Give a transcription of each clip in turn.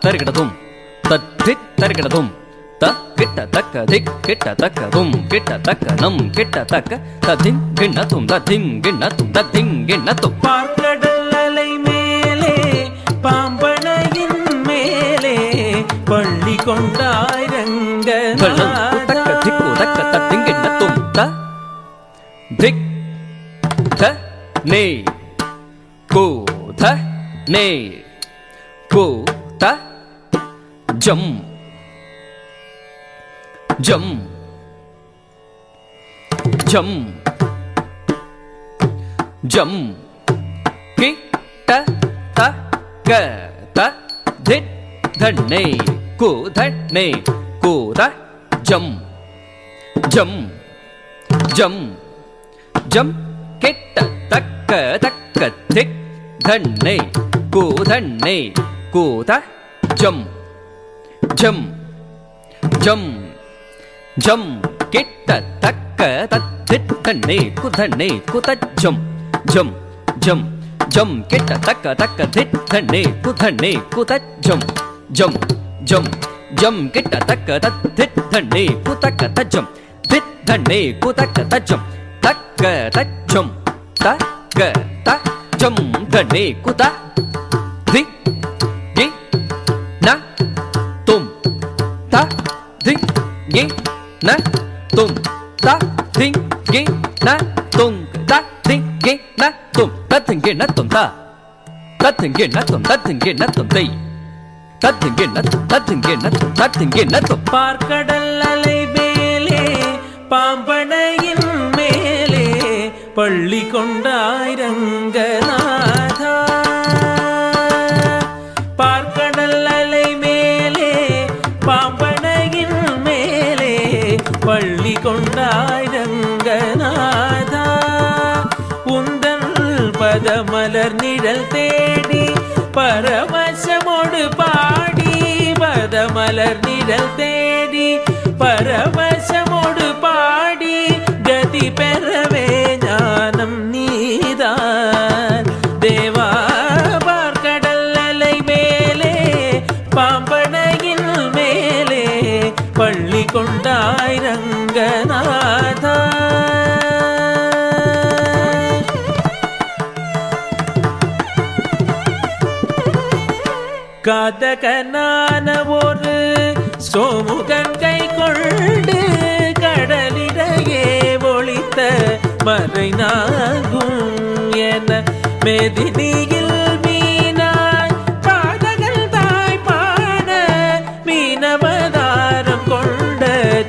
தருகிடதும் தத்தித் தருகிடதும் த கிட்ட தக்க திக் கிட்ட தக்க தும் கிட்ட தக்க நம் கிட்ட தக்க தத்திங் கிண்ணத்தும் தத்திங் கிண்ணத்தும் தத்திங் கிண்ணத்தும். பார்க்கடல் அலை மேலே பாம்பனையின் மேலே பள்ளி கொண்டாய் ரங்கநாதா. தக்க திக்கு தக்க தத்திங் கிண்ணத்தும் த திக் த நே கு த நே கு த ஜம் ஜம் ஜம் ஜம் கி ட த க த தித் தன்னே கு தன்னே கு த ஜம் ஜம் ஜம் ஜம் கிட்ட தக்க தக்க திக் தன்னே கு தன்னே கு த ஜம் ஜம் ஜம் ஜம் கிட்ட தக்க தத்தித் தன்னே குதன்னே குதஜம் ஜம் ஜம் ஜம் கிட்ட தக்க தக்க தித் தன்னே குதன்னே குதஜம் ஜம் ஜம் ஜம் கிட்ட தக்க தத்தித் தன்னே குதக்க தஜம் தித் தன்னே குதக்க தஜம் தக்க தஜம் தக்க தஜம் தன்னே குத தி கி ந தும் த தி கி na tum ta thing gi na tum ta thing gi na tum ta thing gi na tum ta thing gi na tum ta thing gi na tum ti ta thing gi na tum ta thing gi na tum ta thing gi na tum. பார்க்கடல் அலை மேலே பாம்பனையின் மேலே பள்ளி கொண்டாய் ரங்கநாதா. பார்க்கடல் அலை மேலே பாம்பனையின் மேலே பள்ளி கொண்டாய் ரங்கநாதா. உந்தன் பதமலர் நிழல் தேடி பரவசமோடு பாடி பதமலர் நிழல் தேடி பரவசமோடு பாடி கதி பெறவே ஞானம் நீதான் தேவா. பார்க்கடல் அலை மேலே பாம்பனையின் மேலே பள்ளி கொண்டாய் ரங்கநாதா. காதகனான ஒரு சோமுகன் கை கொண்டு கடலிடையே ஒளித்த மறைநாகும் என மேதினியில் மீனாய் பாதகள் தாய் பாட மீனவதாரம் கொண்ட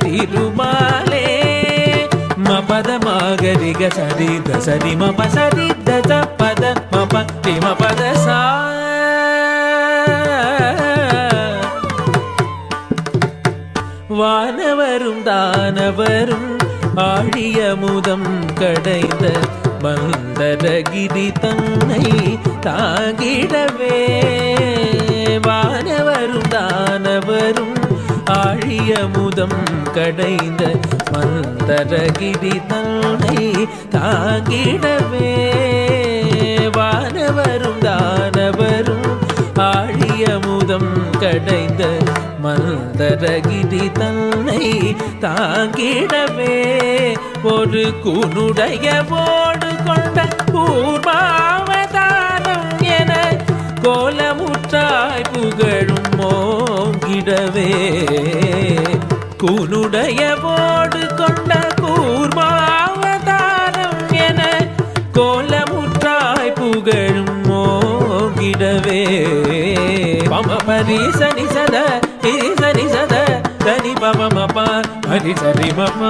திருமாலே. மபதமாகரிக சரித சரி மப சரித பத மப திம பத சா. வானவரும் தானவரும் ஆழிய முதம் கடைந்த மந்தரகிரி தன்னை தாங்கிடவே. வானவரும் தானவரும் ஆழிய முதம் கடைந்த மந்தரகிரி தன்னை தாங்கிடவே. வானவரும் தானவரும் ஆழிய முதம் கடைந்த மந்தரகிரி தன்னை தாங்கிடவே. ஒரு குனுடைய போடு கொண்ட கூர்மாவதாரம் என கோலமுற்றாய் புகழும் மோங்கிடவே. குனுடைய போடு கொண்ட கூர்மாவதாரம் என கோலமுற்றாய் புகழும் மோங்கிடவே. பம பரி சனி சத சரி சத தனி பம மப ஹரி சரி மம.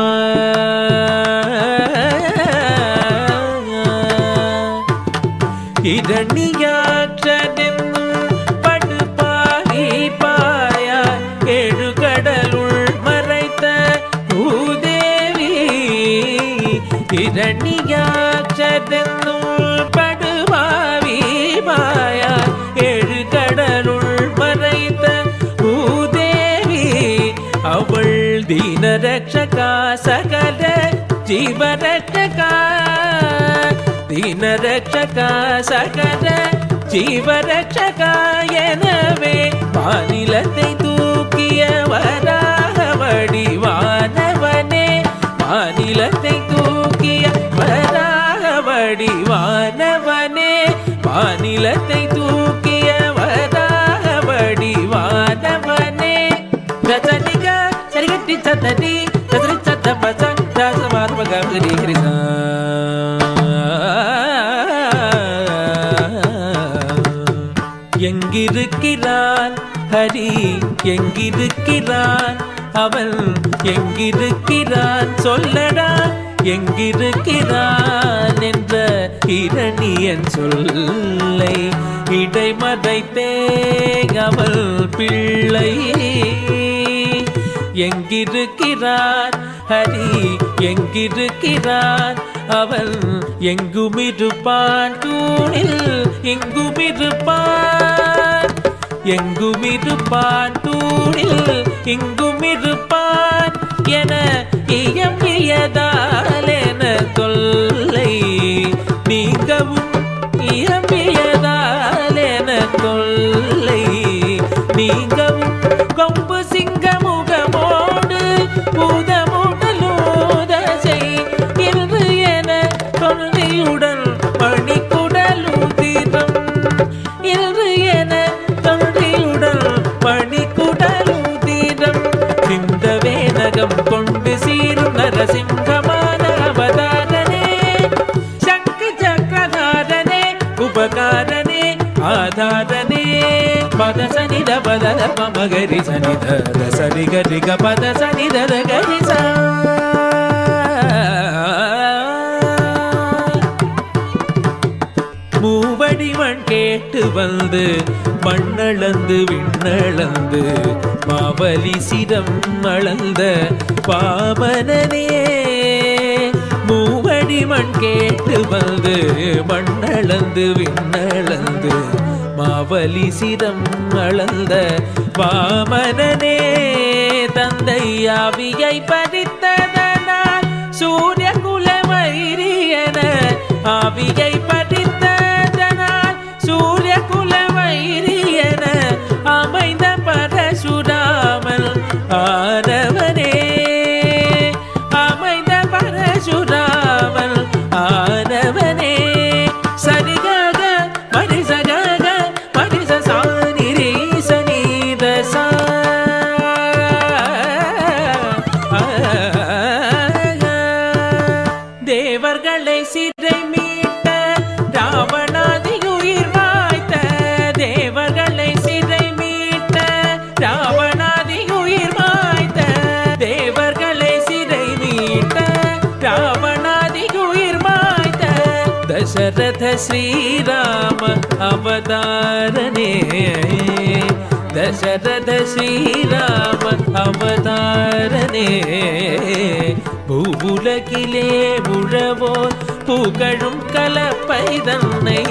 இரணியாற்றதென்னும் படுபாரி பாயா ஏழு கடலுள் மறைத்த பூதேவி. இரணியாற்றதென்னும் படுபாரி பாயா ஏழு கடலுள் மறைத்த பூதேவி. அவள் தீன ரக்ஷகா சகல ஜீவ ரக்ஷகா. दीन रक्षका सकल ஜீவரட்சகா எனவே வானிலத்தை தூக்கிய வராக வடிவானவனே வானிலத்தை தூக்கிய வராக வடிவானவனே வானிலத்தை தூக்கிய வராக வடிவானவனே ரசனிக சரிகட்டி சத்தடி ரசனி சத்த பச ராசமாத்மக ஹரிஹரிசா எங்கிருக்கிறான் ஹரி எங்கிருக்கிறான் அவன் எங்கிருக்கிறான் சொல்லடா எங்கிருக்கிறான் என்ற இரணியன் சொல்லை இடைமதைத்தே அவள் பிள்ளை எங்கிருக்கிறான் ஹரி எங்கிருக்கிறான் அவன் எங்குமிருப்பான் தூணில் எங்குமிருப்பான் எங்குமிருப்பான் தூணில் இங்குமிருப்பான் என இயம்பியதால் என தொல்லை நீங்கவும் இயம்பியதால் என தொல்லை நீங்கவும் கொம்பு சிங்கமுகமோடு பூதமுடலூதசை என்று என தொல்லையுடன் மணிக்குடலூதிரம் என்று என தொல்லையுடன் மணிக்குடலூதிரம் சிந்த வேதகம் கொண்டு சீரும் நரசிங்கமான அவதாரனே சங்கு சக்கரதாரனே உபகாரனே ஆதாரனே பத சனித பதல மகரி சனித சரி கரிக பத சனித கரிசா மூவடிவன் கேட்டு வந்து மண்ணளந்து விண்ணளந்து மாவலி சிரம் அளந்த பாமனனே மூவடிவன் கேட்டு வந்து மண்ணளந்து விண்ணளந்து மாவலி சிரம் அளந்த வாமனனே தந்தை ஆவியை பறித்ததனால் சூரிய குலவைரியன ஆவியை பறித்ததனால் சூரிய குலவைரியன அமைந்த பரசுராமன் ஆனவனே அமைந்த பரசுராமன் ஆனவனே சரிகாக மரிசகாக மரிச சானிரே சனீரசா தேவர்களை சிறை மீட்ட ராவணாதி உயிர் வாய்த்த தேவர்களை சிறை மீட்ட ராவணாதி உயிர் வாய்த்த தேவர்களை சிறை மீட்ட ராவணாதி உயிர் வாய்த்த தசரத ஸ்ரீராம அவதாரனே தசரத ஸ்ரீராம அவதாரனே பூவுலகிலே உழவோர் புகழும் கலப்பை தன்னை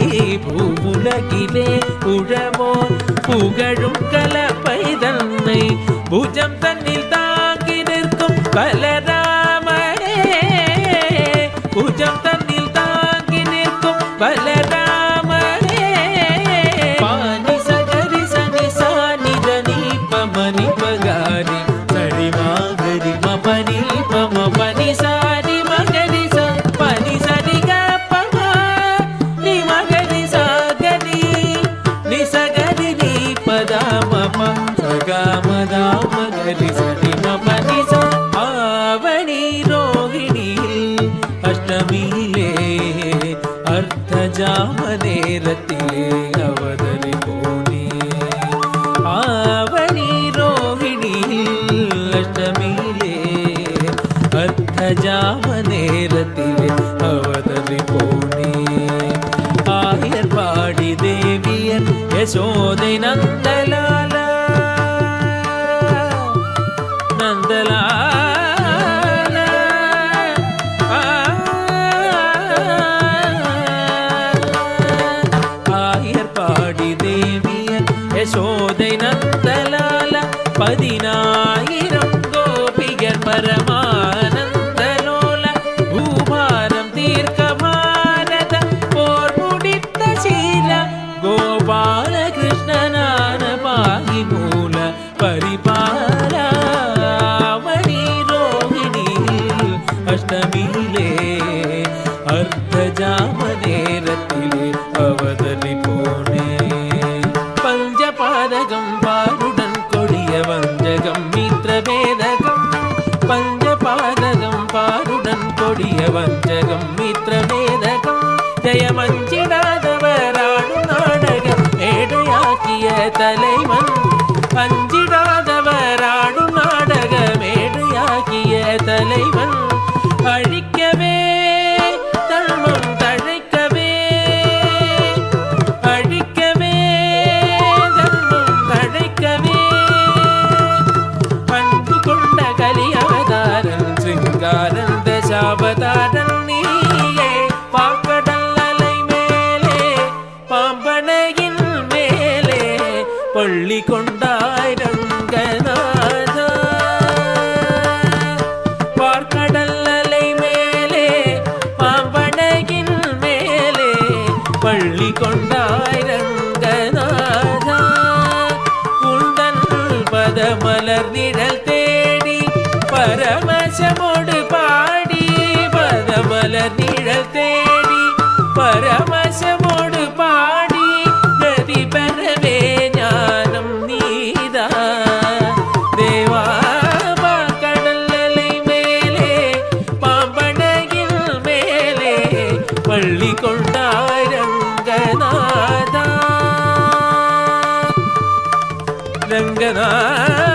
பூவுலகிலே உழவோர் புகழும் கலப்பை தன்னை புஜம் தன்னில் தாங்கி நிற்கும் பலராமனே புஜம் தன்னில் தாங்கி நிற்கும் பலராமனே பானி சகரி சனி சானித நீபமணி பகாரி சரி மாகரி மபனி பம பனி சாரி மகரி ச பனி சரி க பம நி மகரி சாகரி நி சகரி நி பதா மம சகா மதா மகரி சரி மபனி ச ஆவணி ரோகிணியில் அஷ்டமியிலே அர்த்தஜாம நேரத்திலே அவதரி போனே ஆவணி ரோகிணியில் அஷ்டமியிலே அர்த்தஜாம நேரத்திலே அவதரி போனே ஆயர் பாடி தேவியர் யசோதை நந்தலாலா நந்தலாலா ஆயர் பாடி தேவியர் யசோதை நந்தலால 10000 கோபியர் பரமானந்தலோல பூபாரம் தீர்க்க பாரத போர் முடித்த சீல கோ தலைவன் அஞ்சிடாதவராடும் நாடக மேடையாகிய தலைவன் அழிக்கவே தர்மம் தழைக்கவே அழிக்கவே தர்மம் தழைக்கவே அன்பு கொண்ட கலி அவதாரன் சிங்கானந்த சாவதாரன் நீயே பாக்கடல் அலை மேலே பாம்பனையின் மேலே பள்ளி கொண்டாய் ரங்கநாதா பார்க்கடல் அலை மேலே பாம்பனையின் மேலே பள்ளி கொண்டாய் ரங்கநாதா உந்தன் பதமலர் நிழல் தேடி பரமசமோடு பாடி பதமலர் நிழல் தேடி பரமசமோடு பாடி கதி பெறவே ஞானம் நீதா தேவா கடல் அலை மேலே பாம்பனையில் மேலே பள்ளி கொண்டாய் ரங்கநாதா ரங்கநாதா